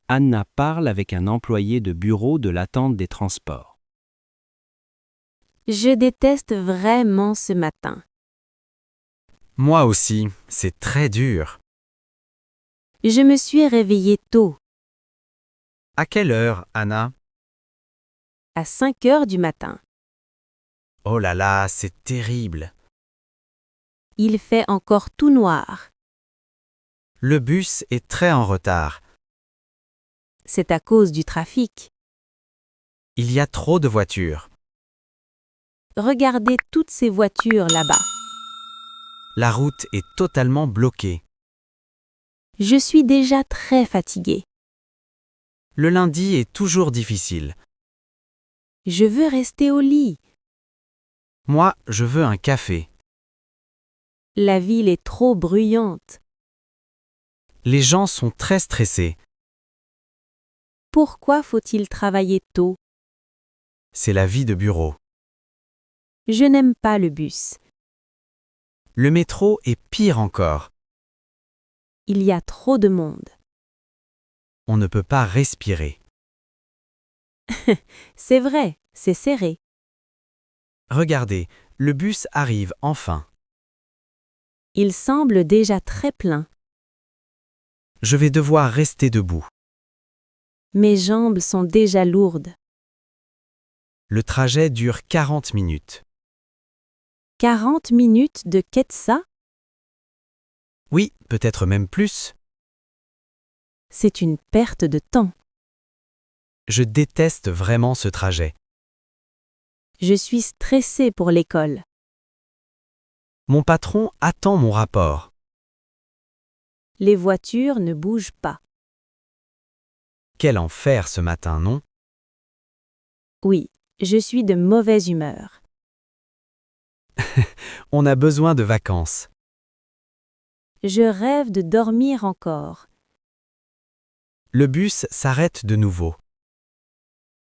Anna parle avec un employé de bureau de l'attente des transports. Je déteste vraiment ce matin. Moi aussi, c'est très dur. Je me suis réveillée tôt, À quelle heure, Anna? à 5 heures du matin. Oh là là, c'est terrible. Il fait encore tout noir. Le bus est très en retard. C'est à cause du trafic. Il y a trop de voitures. Regardez toutes ces voitures là-bas. La route est totalement bloquée. Je suis déjà très fatiguée. Le lundi est toujours difficile. Je veux rester au lit. Moi, je veux un café. La ville est trop bruyante. Les gens sont très stressés. Pourquoi faut-il travailler tôt? C'est la vie de bureau. Je n'aime pas le bus. Le métro est pire encore. Il y a trop de monde. On ne peut pas respirer. C'est vrai, c'est serré. Regardez, le bus arrive enfin. Il semble déjà très plein. Je vais devoir rester debout. Mes jambes sont déjà lourdes. Le trajet dure 40 minutes. 40 minutes de Ketsa? Oui, peut-être même plus. C'est une perte de temps. Je déteste vraiment ce trajet. Je suis stressée pour l'école. Mon patron attend mon rapport. Les voitures ne bougent pas. Quel enfer ce matin, non? Oui, je suis de mauvaise humeur. On a besoin de vacances. Je rêve de dormir encore. Le bus s'arrête de nouveau.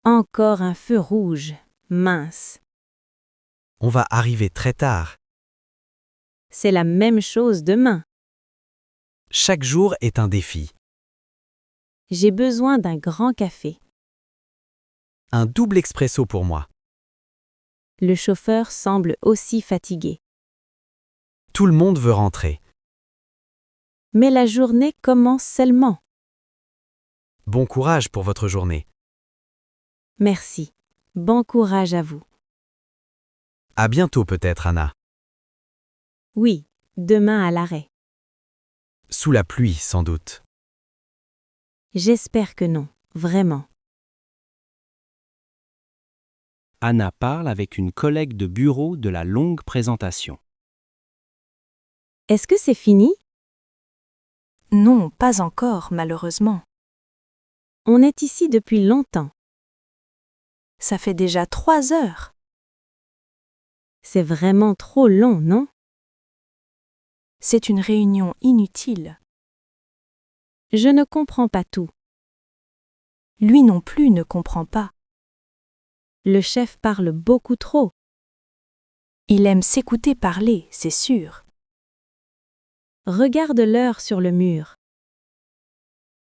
Encore un feu rouge, mince. On va arriver très tard. C'est la même chose demain. Chaque jour est un défi. J'ai besoin d'un grand café. Un double expresso pour moi. Le chauffeur semble aussi fatigué. Tout le monde veut rentrer. Mais la journée commence seulement. Bon courage pour votre journée. Merci. Bon courage à vous. À bientôt peut-être, Anna. Oui, demain à l'arrêt. Sous la pluie, sans doute. J'espère que non, vraiment. Anna parle avec une collègue de bureau de la longue présentation. Est-ce que c'est fini? Non, pas encore, malheureusement. On est ici depuis longtemps. Ça fait déjà 3 heures. C'est vraiment trop long, non? C'est une réunion inutile. Je ne comprends pas tout. Lui non plus ne comprend pas. Le chef parle beaucoup trop. Il aime s'écouter parler, c'est sûr. Regarde l'heure sur le mur.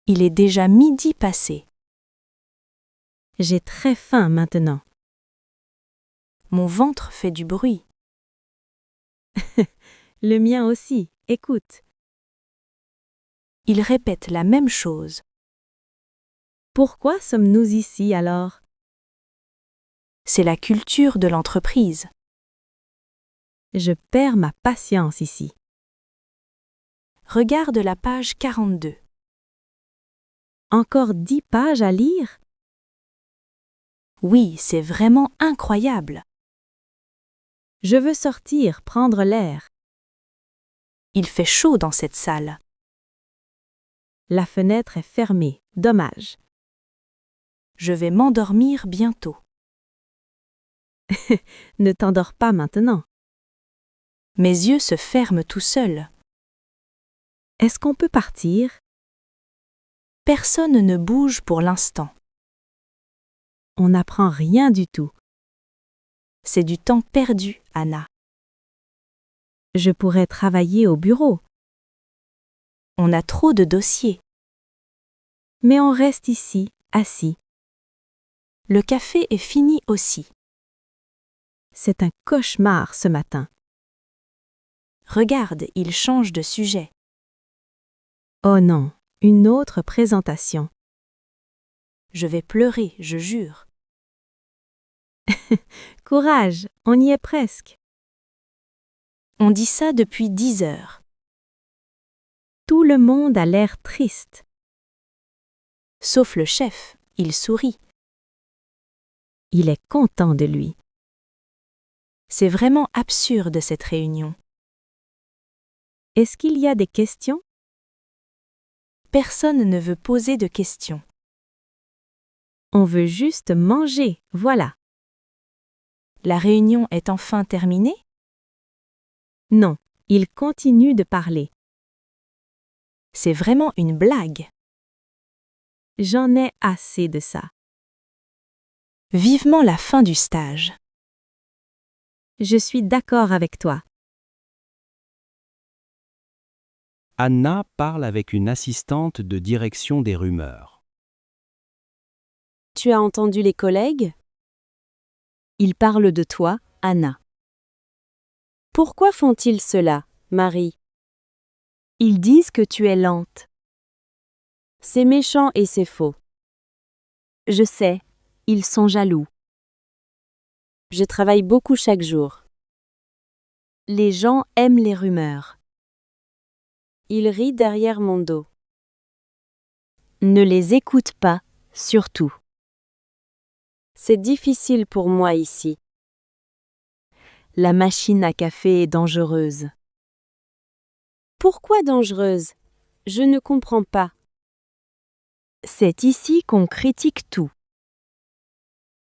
Il est déjà midi passé. J'ai très faim maintenant. Mon ventre fait du bruit. Le mien aussi, écoute. Il répète la même chose. Pourquoi sommes-nous ici alors? C'est la culture de l'entreprise. Je perds ma patience ici. Regarde la page 42. Encore 10 pages à lire? Oui, c'est vraiment incroyable. Je veux sortir, prendre l'air. Il fait chaud dans cette salle. La fenêtre est fermée, dommage. Je vais m'endormir bientôt. Ne t'endors pas maintenant. Mes yeux se ferment tout seuls. Est-ce qu'on peut partir? Personne ne bouge pour l'instant. On n'apprend rien du tout. C'est du temps perdu, Anna. Je pourrais travailler au bureau. On a trop de dossiers. mais on reste ici, assis. Le café est fini aussi. C'est un cauchemar ce matin. Regarde, il change de sujet. Oh non, une autre présentation. Je vais pleurer, je jure. Courage, on y est presque. On dit ça depuis 10 heures. Tout le monde a l'air triste. Sauf le chef, il sourit. Il est content de lui. C'est vraiment absurde cette réunion. Est-ce qu'il y a des questions? Personne ne veut poser de questions. On veut juste manger, voilà. La réunion est enfin terminée? Non, il continue de parler. C'est vraiment une blague. J'en ai assez de ça. Vivement la fin du stage. Je suis d'accord avec toi. Anna parle avec une assistante de direction des rumeurs. Tu as entendu les collègues? Ils parlent de toi, Anna. Pourquoi font-ils cela, Marie? Ils disent que tu es lente. C'est méchant et c'est faux. Je sais, ils sont jaloux. Je travaille beaucoup chaque jour. Les gens aiment les rumeurs. Ils rient derrière mon dos. Ne les écoute pas, surtout. C'est difficile pour moi ici. La machine à café est dangereuse. Pourquoi dangereuse? Je ne comprends pas. C'est ici qu'on critique tout.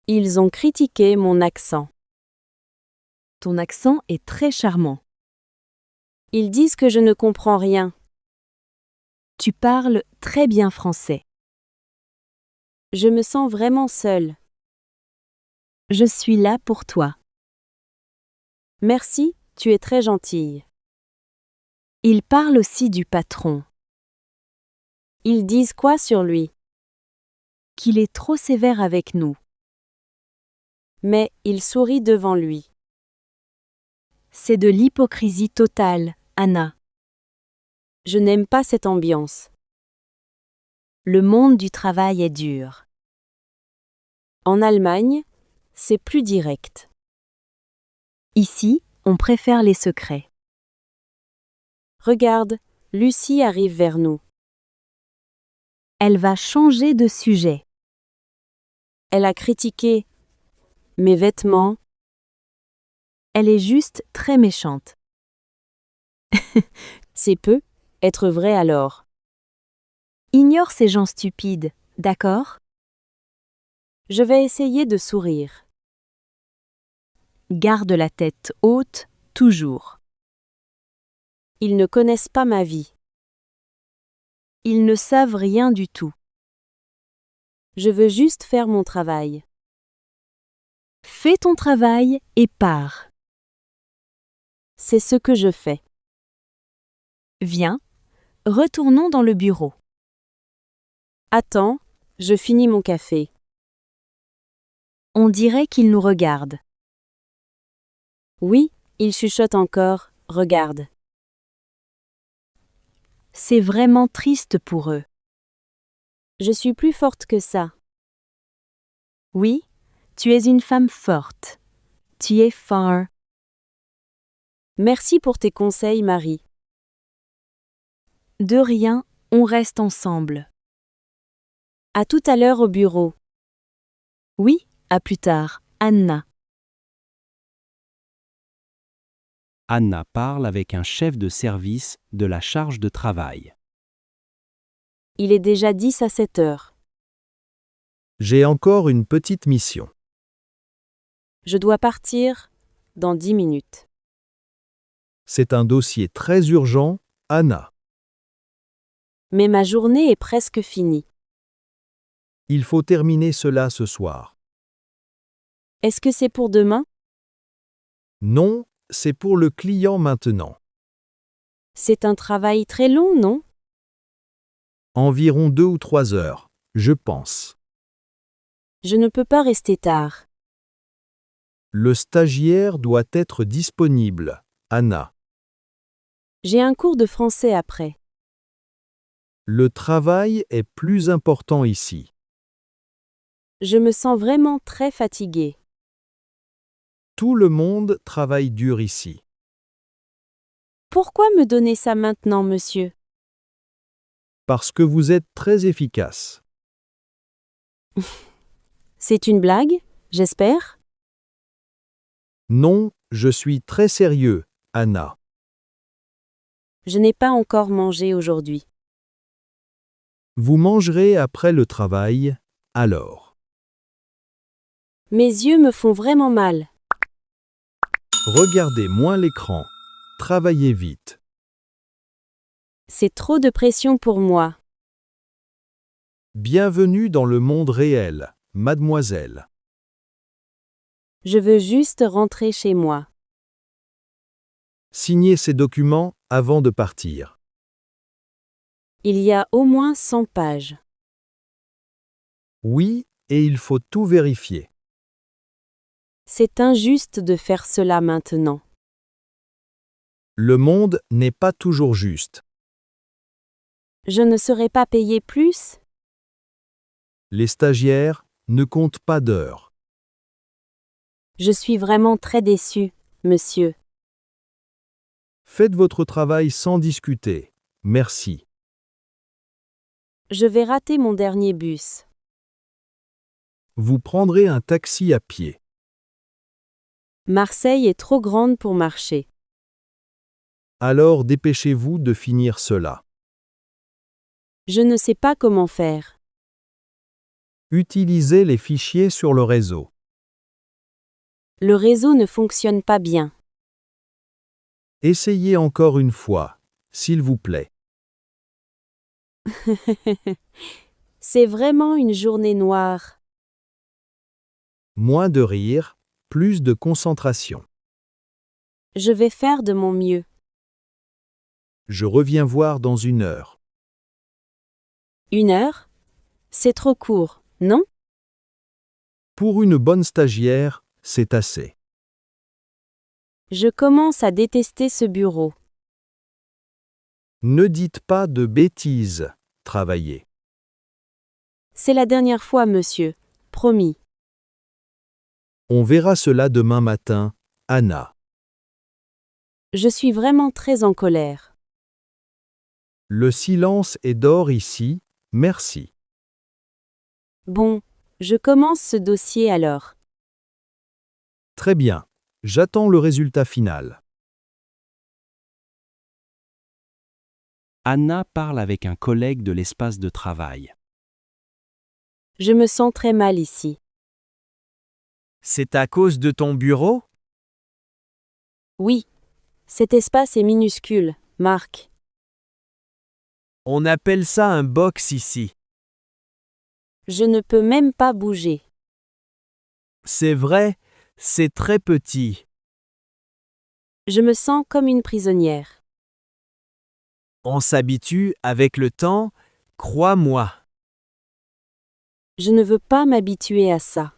Ils ont critiqué mon accent. Ton accent est très charmant. Ils disent que je ne comprends rien. Tu parles très bien français. Je me sens vraiment seule. Je suis là pour toi. Merci, tu es très gentille. Ils parlent aussi du patron. Ils disent quoi sur lui? Qu'il est trop sévère avec nous. Mais il sourit devant lui. C'est de l'hypocrisie totale, Anna. Je n'aime pas cette ambiance. Le monde du travail est dur. En Allemagne, c'est plus direct. Ici, on préfère les secrets. Regarde, Lucie arrive vers nous. Elle va changer de sujet. Elle a critiqué mes vêtements. Elle est juste très méchante. C'est peu, être vrai alors. Ignore ces gens stupides, d'accord? Je vais essayer de sourire. Garde la tête haute, toujours. Ils ne connaissent pas ma vie. Ils ne savent rien du tout. Je veux juste faire mon travail. Fais ton travail et pars. C'est ce que je fais. Viens, retournons dans le bureau. Attends, je finis mon café. On dirait qu'il nous regarde. Oui, il chuchote encore, regarde. C'est vraiment triste pour eux. Je suis plus forte que ça. Oui, tu es une femme forte. Tu es fort. Merci pour tes conseils, Marie. De rien, on reste ensemble. À tout à l'heure au bureau. Oui, à plus tard, Anna. Anna parle avec un chef de service de la charge de travail. Il est déjà 10 à 7 heures. J'ai encore une petite mission. Je dois partir dans 10 minutes. C'est un dossier très urgent, Anna. Mais ma journée est presque finie. Il faut terminer cela ce soir. Est-ce que c'est pour demain? Non, c'est pour le client maintenant. C'est un travail très long, non? Environ 2 ou 3 heures, je pense. Je ne peux pas rester tard. Le stagiaire doit être disponible. Anna. J'ai un cours de français après. Le travail est plus important ici. Je me sens vraiment très fatiguée. Tout le monde travaille dur ici. Pourquoi me donner ça maintenant, monsieur? Parce que vous êtes très efficace. C'est une blague, j'espère? Non, je suis très sérieux, Anna. Je n'ai pas encore mangé aujourd'hui. Vous mangerez après le travail, alors. Mes yeux me font vraiment mal. Regardez moins l'écran. Travaillez vite. C'est trop de pression pour moi. Bienvenue dans le monde réel, mademoiselle. Je veux juste rentrer chez moi. Signez ces documents avant de partir. Il y a au moins 100 pages. Oui, et il faut tout vérifier. C'est injuste de faire cela maintenant. Le monde n'est pas toujours juste. Je ne serai pas payé plus? Les stagiaires ne comptent pas d'heures. Je suis vraiment très déçue, monsieur. Faites votre travail sans discuter. Merci. Je vais rater mon dernier bus. Vous prendrez un taxi à pied. Marseille est trop grande pour marcher. Alors dépêchez-vous de finir cela. Je ne sais pas comment faire. Utilisez les fichiers sur le réseau. Le réseau ne fonctionne pas bien. Essayez encore une fois, s'il vous plaît. C'est vraiment une journée noire. Moins de rire, plus de concentration. Je vais faire de mon mieux. Je reviens voir dans 1 heure. 1 heure? C'est trop court, non? Pour une bonne stagiaire, c'est assez. Je commence à détester ce bureau. Ne dites pas de bêtises, travaillez. C'est la dernière fois, monsieur. Promis. On verra cela demain matin, Anna. Je suis vraiment très en colère. Le silence est d'or ici, merci. Bon, je commence ce dossier alors. Très bien, j'attends le résultat final. Anna parle avec un collègue de l'espace de travail. Je me sens très mal ici. C'est à cause de ton bureau? Oui. Cet espace est minuscule, Marc. On appelle ça un box ici. Je ne peux même pas bouger. C'est vrai, c'est très petit. Je me sens comme une prisonnière. On s'habitue avec le temps, crois-moi. Je ne veux pas m'habituer à ça.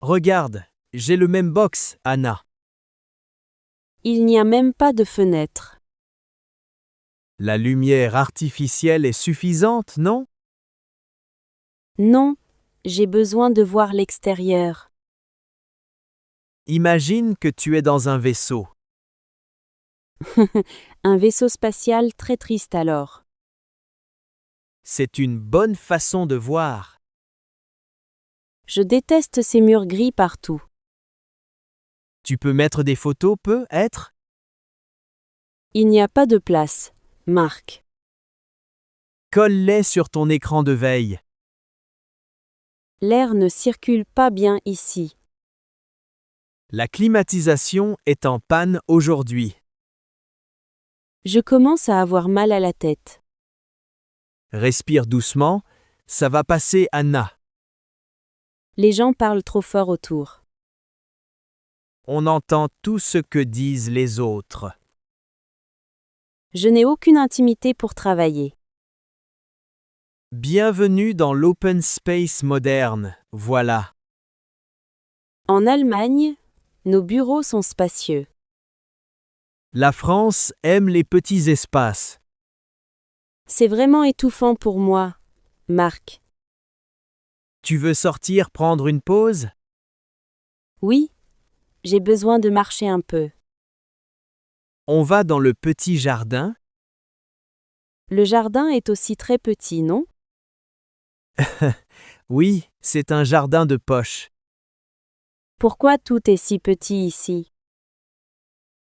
Regarde, j'ai le même box, Anna. Il n'y a même pas de fenêtre. La lumière artificielle est suffisante, non? Non, j'ai besoin de voir l'extérieur. Imagine que tu es dans un vaisseau. Un vaisseau spatial très triste alors. C'est une bonne façon de voir. Je déteste ces murs gris partout. Tu peux mettre des photos, peut-être? Il n'y a pas de place, Marc. Colle-les sur ton écran de veille. L'air ne circule pas bien ici. La climatisation est en panne aujourd'hui. Je commence à avoir mal à la tête. Respire doucement, ça va passer, Anna. Les gens parlent trop fort autour. On entend tout ce que disent les autres. Je n'ai aucune intimité pour travailler. Bienvenue dans l'open space moderne, voilà. En Allemagne, nos bureaux sont spacieux. La France aime les petits espaces. C'est vraiment étouffant pour moi, Marc. Tu veux sortir prendre une pause? Oui, j'ai besoin de marcher un peu. On va dans le petit jardin? Le jardin est aussi très petit, non? Oui, c'est un jardin de poche. Pourquoi tout est si petit ici?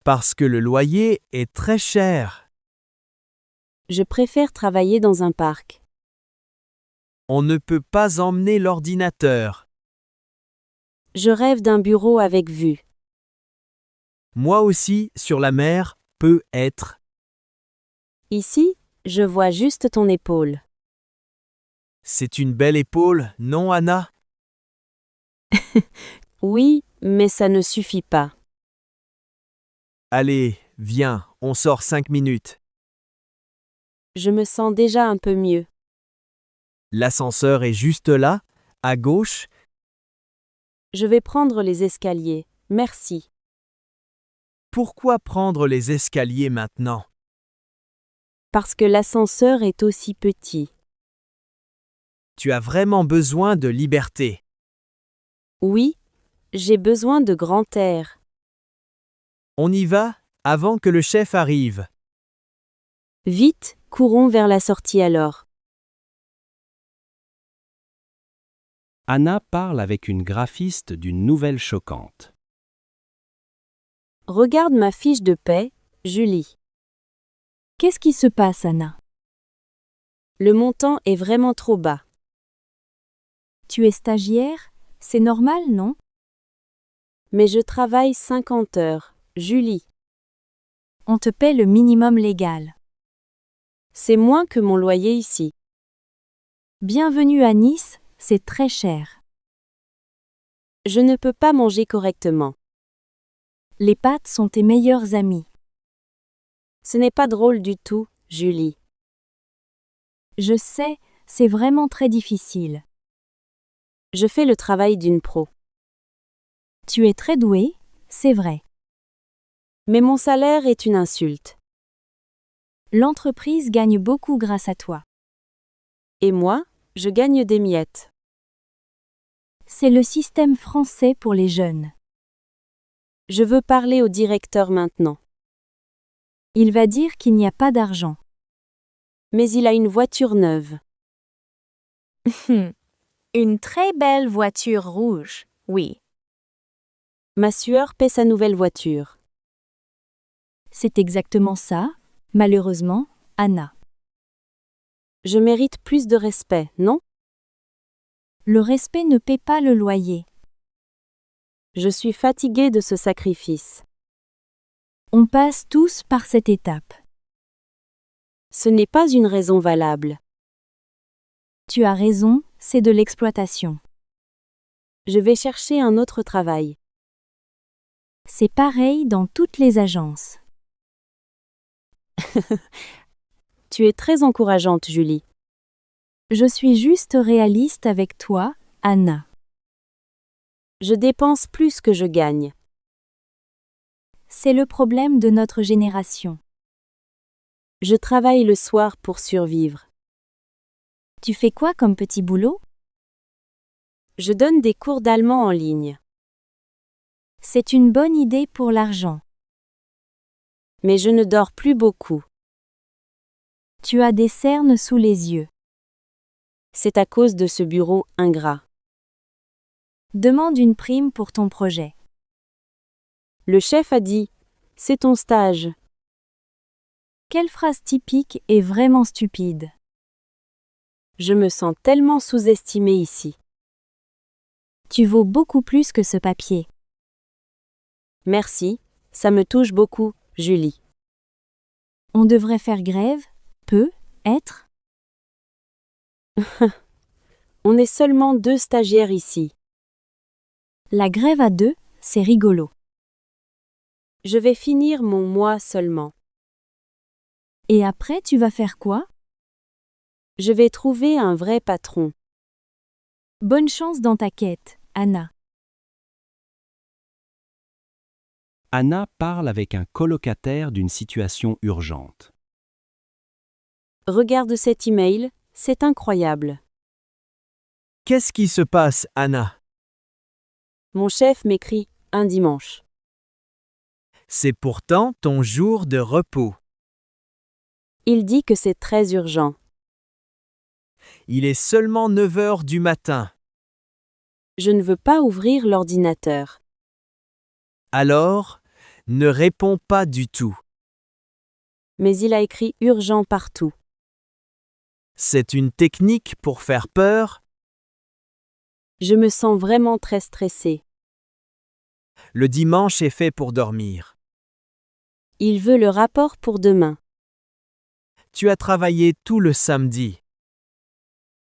Parce que le loyer est très cher. Je préfère travailler dans un parc. On ne peut pas emmener l'ordinateur. Je rêve d'un bureau avec vue. Moi aussi, sur la mer, peut être. Ici, je vois juste ton épaule. C'est une belle épaule, non, Anna? Oui, mais ça ne suffit pas. Allez, viens, on sort 5 minutes. Je me sens déjà un peu mieux. L'ascenseur est juste là, à gauche. Je vais prendre les escaliers. Merci. Pourquoi prendre les escaliers maintenant? Parce que l'ascenseur est aussi petit. Tu as vraiment besoin de liberté. Oui, j'ai besoin de grand air. On y va, avant que le chef arrive. Vite, courons vers la sortie alors. Anna parle avec une graphiste d'une nouvelle choquante. Regarde ma fiche de paie, Julie. Qu'est-ce qui se passe, Anna? Le montant est vraiment trop bas. Tu es stagiaire? C'est normal, non? Mais je travaille 50 heures, Julie. On te paie le minimum légal. C'est moins que mon loyer ici. Bienvenue à Nice, c'est très cher. Je ne peux pas manger correctement. Les pâtes sont tes meilleurs amis. Ce n'est pas drôle du tout, Julie. Je sais, c'est vraiment très difficile. Je fais le travail d'une pro. Tu es très doué, c'est vrai. Mais mon salaire est une insulte. L'entreprise gagne beaucoup grâce à toi. Et moi, je gagne des miettes. C'est le système français pour les jeunes. Je veux parler au directeur maintenant. Il va dire qu'il n'y a pas d'argent. Mais il a une voiture neuve. Une très belle voiture rouge, oui. Ma sueur paie sa nouvelle voiture. C'est exactement ça, malheureusement, Anna. Je mérite plus de respect, non? Le respect ne paie pas le loyer. Je suis fatiguée de ce sacrifice. On passe tous par cette étape. Ce n'est pas une raison valable. Tu as raison, c'est de l'exploitation. Je vais chercher un autre travail. C'est pareil dans toutes les agences. Tu es très encourageante, Julie. Je suis juste réaliste avec toi, Anna. Je dépense plus que je gagne. C'est le problème de notre génération. Je travaille le soir pour survivre. Tu fais quoi comme petit boulot? Je donne des cours d'allemand en ligne. C'est une bonne idée pour l'argent. Mais je ne dors plus beaucoup. Tu as des cernes sous les yeux. C'est à cause de ce bureau ingrat. Demande une prime pour ton projet. Le chef a dit « C'est ton stage ». Quelle phrase typique est vraiment stupide? Je me sens tellement sous-estimée ici. Tu vaux beaucoup plus que ce papier. Merci, ça me touche beaucoup, Julie. On devrait faire grève, peut-être? On est seulement 2 stagiaires ici. La grève à 2, c'est rigolo. Je vais finir mon mois seulement. Et après tu vas faire quoi? Je vais trouver un vrai patron. Bonne chance dans ta quête, Anna. Anna parle avec un colocataire d'une situation urgente. Regarde cet email, c'est incroyable. Qu'est-ce qui se passe, Anna? Mon chef m'écrit un dimanche. C'est pourtant ton jour de repos. Il dit que c'est très urgent. Il est seulement 9 heures du matin. Je ne veux pas ouvrir l'ordinateur. Alors, ne réponds pas du tout. Mais il a écrit urgent partout. C'est une technique pour faire peur. Je me sens vraiment très stressée. Le dimanche est fait pour dormir. Il veut le rapport pour demain. Tu as travaillé tout le samedi.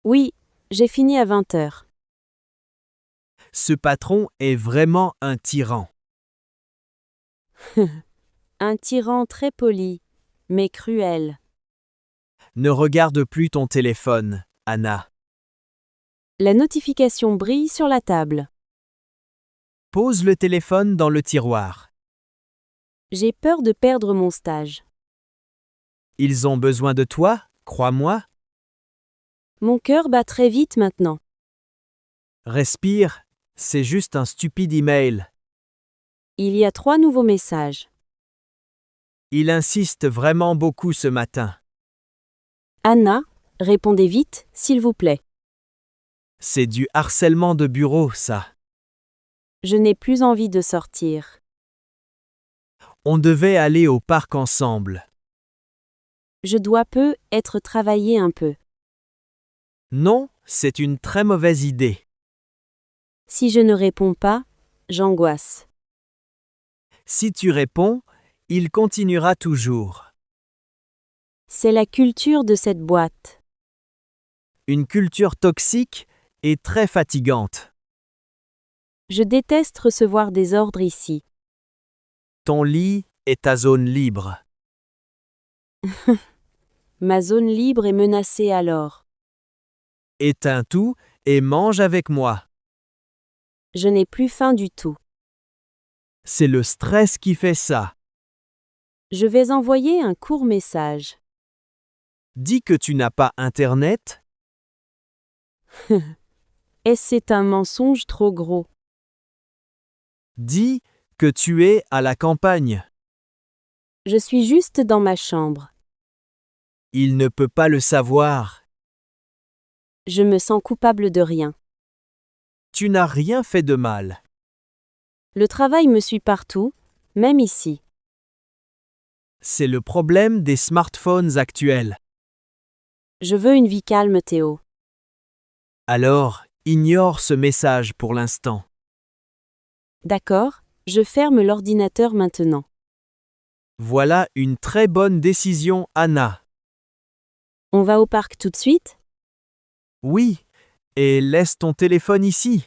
Oui, j'ai fini à 20 heures. Ce patron est vraiment un tyran. Un tyran très poli, mais cruel. Ne regarde plus ton téléphone, Anna. La notification brille sur la table. Pose le téléphone dans le tiroir. J'ai peur de perdre mon stage. Ils ont besoin de toi, crois-moi. Mon cœur bat très vite maintenant. Respire, c'est juste un stupide email. Il y a 3 nouveaux messages. Il insiste vraiment beaucoup ce matin. Anna, répondez vite, s'il vous plaît. C'est du harcèlement de bureau, ça. Je n'ai plus envie de sortir. On devait aller au parc ensemble. Je dois être travailler un peu. Non, c'est une très mauvaise idée. Si je ne réponds pas, j'angoisse. Si tu réponds, il continuera toujours. C'est la culture de cette boîte. Une culture toxique et très fatigante. Je déteste recevoir des ordres ici. Ton lit est ta zone libre. Ma zone libre est menacée alors. Éteins tout et mange avec moi. Je n'ai plus faim du tout. C'est le stress qui fait ça. Je vais envoyer un court message. Dis que tu n'as pas Internet. C'est un mensonge trop gros. Dis que tu es à la campagne. Je suis juste dans ma chambre. Il ne peut pas le savoir. Je me sens coupable de rien. Tu n'as rien fait de mal. Le travail me suit partout, même ici. C'est le problème des smartphones actuels. Je veux une vie calme, Théo. Alors, ignore ce message pour l'instant. D'accord, je ferme l'ordinateur maintenant. Voilà une très bonne décision, Anna. On va au parc tout de suite? Oui, et laisse ton téléphone ici.